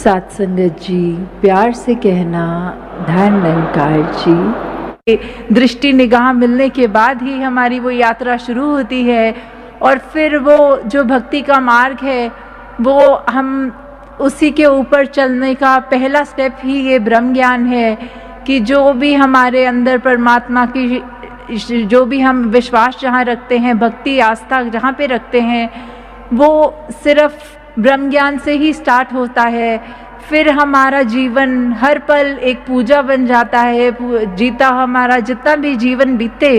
साथ संगत जी, प्यार से कहना धन निरंकार जी। दृष्टि निगाह मिलने के बाद ही हमारी वो यात्रा शुरू होती है और फिर वो जो भक्ति का मार्ग है वो हम उसी के ऊपर चलने का पहला स्टेप ही ये ब्रह्म ज्ञान है कि जो भी हमारे अंदर परमात्मा की जो भी हम विश्वास जहाँ रखते हैं, भक्ति आस्था जहाँ पे रखते हैं, वो सिर्फ ब्रह्म ज्ञान से ही स्टार्ट होता है। फिर हमारा जीवन हर पल एक पूजा बन जाता है। जीता हमारा जितना भी जीवन बीते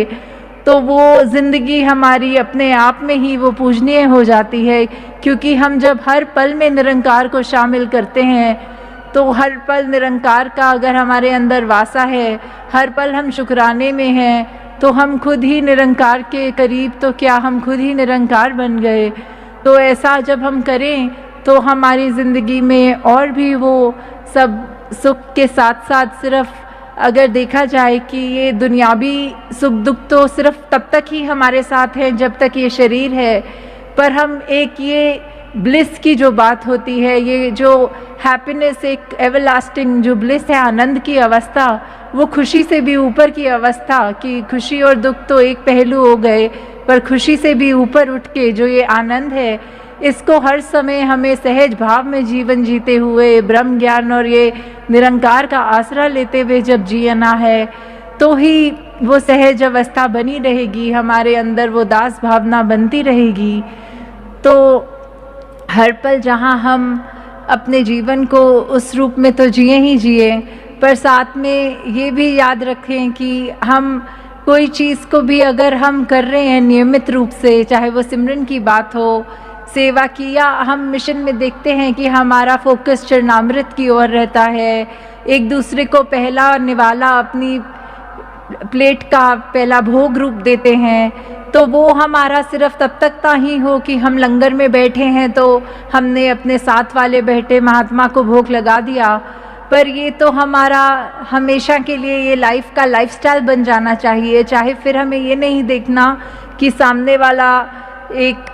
तो वो ज़िंदगी हमारी अपने आप में ही वो पूजनीय हो जाती है, क्योंकि हम जब हर पल में निरंकार को शामिल करते हैं तो हर पल निरंकार का अगर हमारे अंदर वासा है, हर पल हम शुक्राने में हैं, तो हम खुद ही निरंकार के करीब, तो क्या हम खुद ही निरंकार बन गए। तो ऐसा जब हम करें तो हमारी ज़िंदगी में और भी वो सब सुख के साथ साथ सिर्फ अगर देखा जाए कि ये दुनियावी सुख दुख तो सिर्फ तब तक ही हमारे साथ है जब तक ये शरीर है, पर हम एक ये ब्लिस की जो बात होती है, ये जो हैप्पीनेस, एक एवरलास्टिंग जो ब्लिस है, आनंद की अवस्था, वो खुशी से भी ऊपर की अवस्था कि खुशी और दुख तो एक पहलू हो गए, पर खुशी से भी ऊपर उठ के जो ये आनंद है, इसको हर समय हमें सहज भाव में जीवन जीते हुए ब्रह्म ज्ञान और ये निरंकार का आसरा लेते हुए जब जीना है तो ही वो सहज अवस्था बनी रहेगी, हमारे अंदर वो दास भावना बनती रहेगी। तो हर पल जहाँ हम अपने जीवन को उस रूप में तो जिए ही जिए, पर साथ में ये भी याद रखें कि हम कोई चीज़ को भी अगर हम कर रहे हैं नियमित रूप से, चाहे वो सिमरन की बात हो, सेवा की, या हम मिशन में देखते हैं कि हमारा फोकस चरणामृत की ओर रहता है, एक दूसरे को पहला निवाला अपनी प्लेट का पहला भोग रूप देते हैं, तो वो हमारा सिर्फ तब तक ही हो कि हम लंगर में बैठे हैं तो हमने अपने साथ वाले बैठे महात्मा को भोग लगा दिया, पर ये तो हमारा हमेशा के लिए ये लाइफ का लाइफस्टाइल बन जाना चाहिए। चाहे फिर हमें ये नहीं देखना कि सामने वाला एक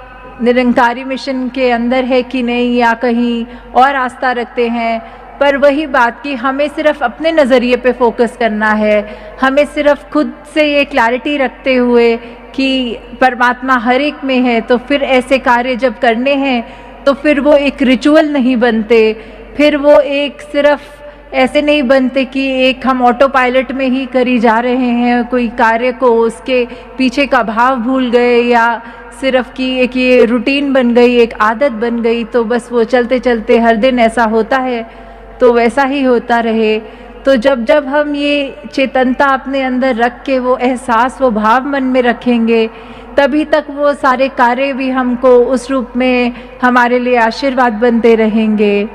निरंकारी मिशन के अंदर है कि नहीं या कहीं और आस्था रखते हैं, पर वही बात कि हमें सिर्फ अपने नज़रिए पे फोकस करना है, हमें सिर्फ खुद से ये क्लैरिटी रखते हुए कि परमात्मा हर एक में है, तो फिर ऐसे कार्य जब करने हैं तो फिर वो एक रिचुअल नहीं बनते, फिर वो एक सिर्फ ऐसे नहीं बनते कि एक हम ऑटो पायलट में ही करी जा रहे हैं कोई कार्य को, उसके पीछे का भाव भूल गए, या सिर्फ कि एक ये रूटीन बन गई, एक आदत बन गई, तो बस वो चलते चलते हर दिन ऐसा होता है तो वैसा ही होता रहे। तो जब जब हम ये चेतनता अपने अंदर रख के वो एहसास, वो भाव मन में रखेंगे, तभी तक वो सारे कार्य भी हमको उस रूप में हमारे लिए आशीर्वाद बनते रहेंगे।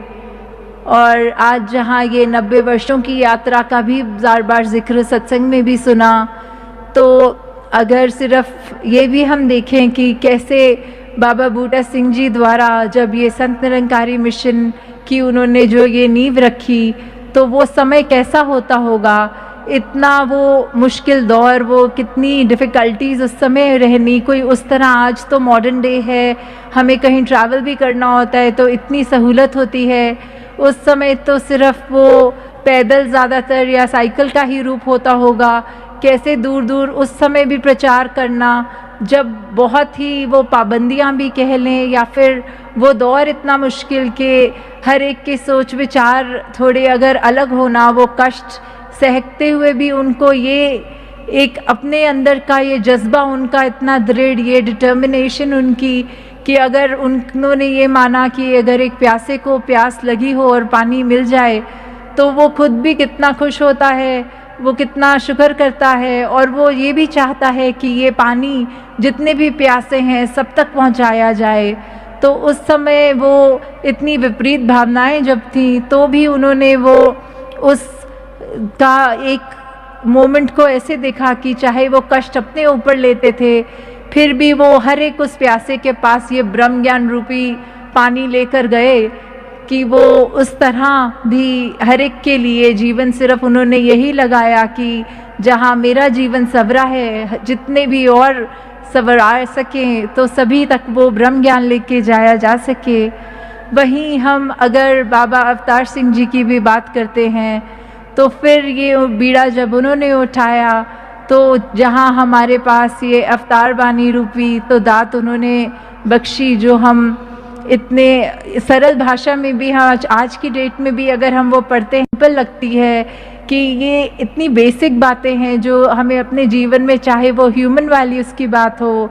और आज जहाँ ये 90 वर्षों की यात्रा का भी बार बार जिक्र सत्संग में भी सुना, तो अगर सिर्फ ये भी हम देखें कि कैसे बाबा बूटा सिंह जी द्वारा जब ये संत निरंकारी मिशन की उन्होंने जो ये नींव रखी, तो वो समय कैसा होता होगा, इतना वो मुश्किल दौर, वो कितनी डिफ़िकल्टीज़ उस समय रहनी, कोई उस तरह आज तो मॉडर्न डे है, हमें कहीं ट्रैवल भी करना होता है तो इतनी सहूलत होती है, उस समय तो सिर्फ वो पैदल ज़्यादातर या साइकिल का ही रूप होता होगा। कैसे दूर दूर उस समय भी प्रचार करना, जब बहुत ही वो पाबंदियां भी कह लें, या फिर वो दौर इतना मुश्किल कि हर एक के सोच विचार थोड़े अगर अलग होना, वो कष्ट सहते हुए भी उनको ये एक अपने अंदर का ये जज्बा उनका इतना दृढ़, ये डिटर्मिनेशन उनकी कि अगर उन्होंने ये माना कि अगर एक प्यासे को प्यास लगी हो और पानी मिल जाए तो वो खुद भी कितना खुश होता है, वो कितना शुक्र करता है, और वो ये भी चाहता है कि ये पानी जितने भी प्यासे हैं सब तक पहुंचाया जाए। तो उस समय वो इतनी विपरीत भावनाएं जब थी तो भी उन्होंने वो उस का एक मोमेंट को ऐसे देखा कि चाहे वो कष्ट अपने ऊपर लेते थे, फिर भी वो हर एक उस प्यासे के पास ये ब्रह्म ज्ञान रूपी पानी लेकर गए कि वो उस तरह भी हर एक के लिए जीवन सिर्फ उन्होंने यही लगाया कि जहाँ मेरा जीवन संवरा है, जितने भी और संवरा सकें तो सभी तक वो ब्रह्म ज्ञान लेके जाया जा सके। वहीं हम अगर बाबा अवतार सिंह जी की भी बात करते हैं तो फिर ये बीड़ा जब उन्होंने उठाया तो जहाँ हमारे पास ये अवतार बानी रूपी तो दात उन्होंने बख्शी, जो हम इतने सरल भाषा में भी आज की डेट में भी अगर हम वो पढ़ते हैं सिंपल लगती है कि ये इतनी बेसिक बातें हैं जो हमें अपने जीवन में, चाहे वो ह्यूमन वैल्यूज़ की बात हो,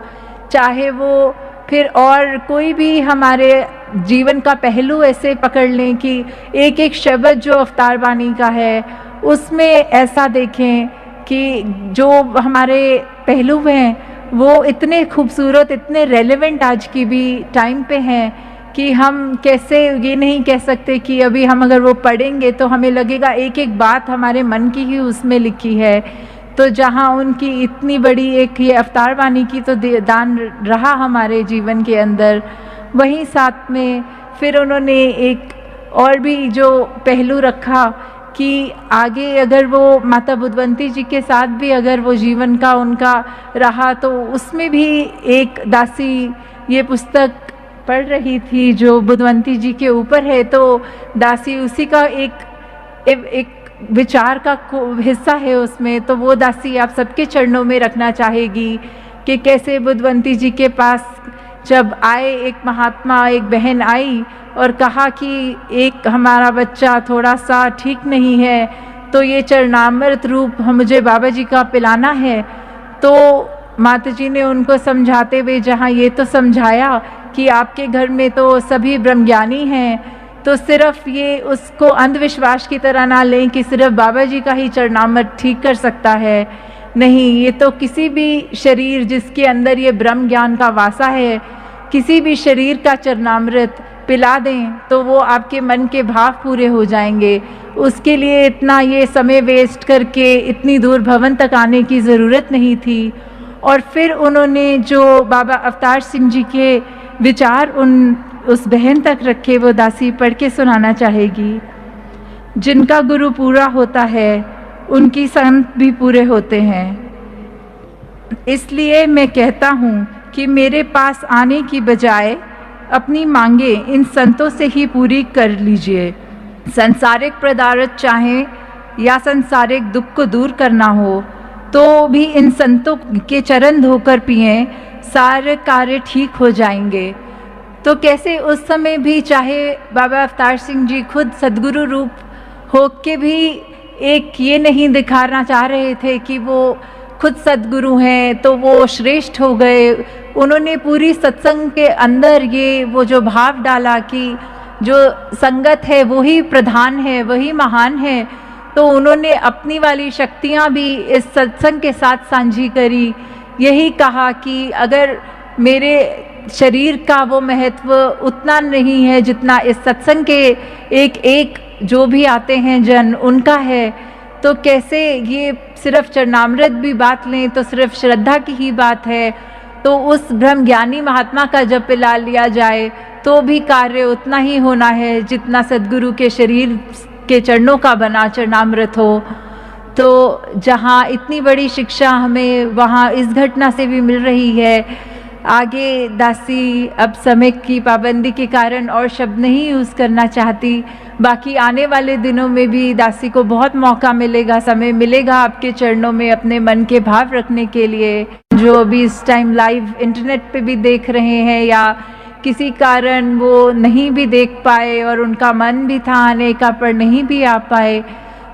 चाहे वो फिर और कोई भी हमारे जीवन का पहलू ऐसे पकड़ लें कि एक एक शब्द जो अवतार बानी का है उसमें ऐसा देखें कि जो हमारे पहलू हैं वो इतने खूबसूरत, इतने रेलेवेंट आज की भी टाइम पे हैं कि हम कैसे ये नहीं कह सकते कि अभी हम अगर वो पढ़ेंगे तो हमें लगेगा एक एक बात हमारे मन की ही उसमें लिखी है। तो जहाँ उनकी इतनी बड़ी एक ये अवतार वाणी की तो दान रहा हमारे जीवन के अंदर, वहीं साथ में फिर उन्होंने एक और भी जो पहलू रखा कि आगे अगर वो माता बुद्धवंती जी के साथ भी अगर वो जीवन का उनका रहा तो उसमें भी एक दासी ये पुस्तक पढ़ रही थी जो बुद्धवंती जी के ऊपर है, तो दासी उसी का एक विचार का हिस्सा है उसमें। तो वो दासी आप सबके चरणों में रखना चाहेगी कि कैसे बुद्धवंती जी के पास जब आए एक महात्मा, एक बहन आई और कहा कि एक हमारा बच्चा थोड़ा सा ठीक नहीं है तो ये चरणामृत रूप मुझे बाबा जी का पिलाना है। तो माता जी ने उनको समझाते हुए जहाँ ये तो समझाया कि आपके घर में तो सभी ब्रह्मज्ञानी हैं, तो सिर्फ ये उसको अंधविश्वास की तरह ना लें कि सिर्फ बाबा जी का ही चरणामृत ठीक कर सकता है। नहीं, ये तो किसी भी शरीर जिसके अंदर ये ब्रह्म ज्ञान का वासा है, किसी भी शरीर का चरणामृत पिला दें तो वो आपके मन के भाव पूरे हो जाएंगे। उसके लिए इतना ये समय वेस्ट करके इतनी दूर भवन तक आने की ज़रूरत नहीं थी। और फिर उन्होंने जो बाबा अवतार सिंह जी के विचार उस बहन तक रखे, वो दासी पढ़ के सुनाना चाहेगी। जिनका गुरु पूरा होता है उनकी संत भी पूरे होते हैं, इसलिए मैं कहता हूँ कि मेरे पास आने की बजाय अपनी मांगे इन संतों से ही पूरी कर लीजिए। संसारिक पदार्थ चाहें या संसारिक दुख को दूर करना हो तो भी इन संतों के चरण धोकर पिएं, सारे कार्य ठीक हो जाएंगे। तो कैसे उस समय भी चाहे बाबा अवतार सिंह जी खुद सद्गुरु रूप हो के भी एक ये नहीं दिखाना चाह रहे थे कि वो खुद सद्गुरु हैं तो वो श्रेष्ठ हो गए। उन्होंने पूरी सत्संग के अंदर ये वो जो भाव डाला कि जो संगत है वही प्रधान है, वही महान है। तो उन्होंने अपनी वाली शक्तियाँ भी इस सत्संग के साथ साझी करी। यही कहा कि अगर मेरे शरीर का वो महत्व उतना नहीं है जितना इस सत्संग के एक एक जो भी आते हैं जन उनका है, तो कैसे ये सिर्फ चरणामृत भी बात लें तो सिर्फ श्रद्धा की ही बात है। तो उस ब्रह्मज्ञानी महात्मा का जब पिला लिया जाए तो भी कार्य उतना ही होना है जितना सद्गुरु के शरीर के चरणों का बना चरणामृत हो। तो जहाँ इतनी बड़ी शिक्षा हमें वहाँ इस घटना से भी मिल रही है। आगे दासी अब समय की पाबंदी के कारण और शब्द नहीं यूज़ करना चाहती, बाकी आने वाले दिनों में भी दासी को बहुत मौका मिलेगा, समय मिलेगा आपके चरणों में अपने मन के भाव रखने के लिए। जो अभी इस टाइम लाइव इंटरनेट पे भी देख रहे हैं या किसी कारण वो नहीं भी देख पाए और उनका मन भी था आने का पर नहीं भी आ पाए,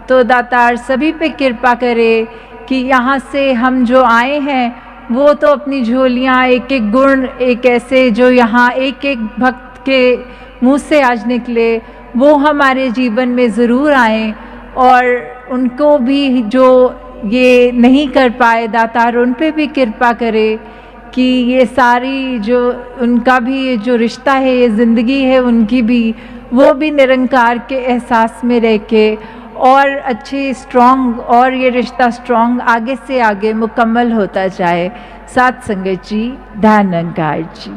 तो दातार सभी पे कृपा करे कि यहाँ से हम जो आए हैं वो तो अपनी झोलियाँ एक एक गुण एक ऐसे जो यहाँ एक एक भक्त के मुँह से आज निकले वो हमारे जीवन में ज़रूर आए। और उनको भी जो ये नहीं कर पाए दातार उन पे भी कृपा करे कि ये सारी जो उनका भी ये जो रिश्ता है, ये ज़िंदगी है उनकी भी, वो भी निरंकार के एहसास में रह के और अच्छी स्ट्रॉन्ग और ये रिश्ता स्ट्रॉन्ग आगे से आगे मुकम्मल होता जाए। साथ संगत जी, ध्यान निरंकार जी।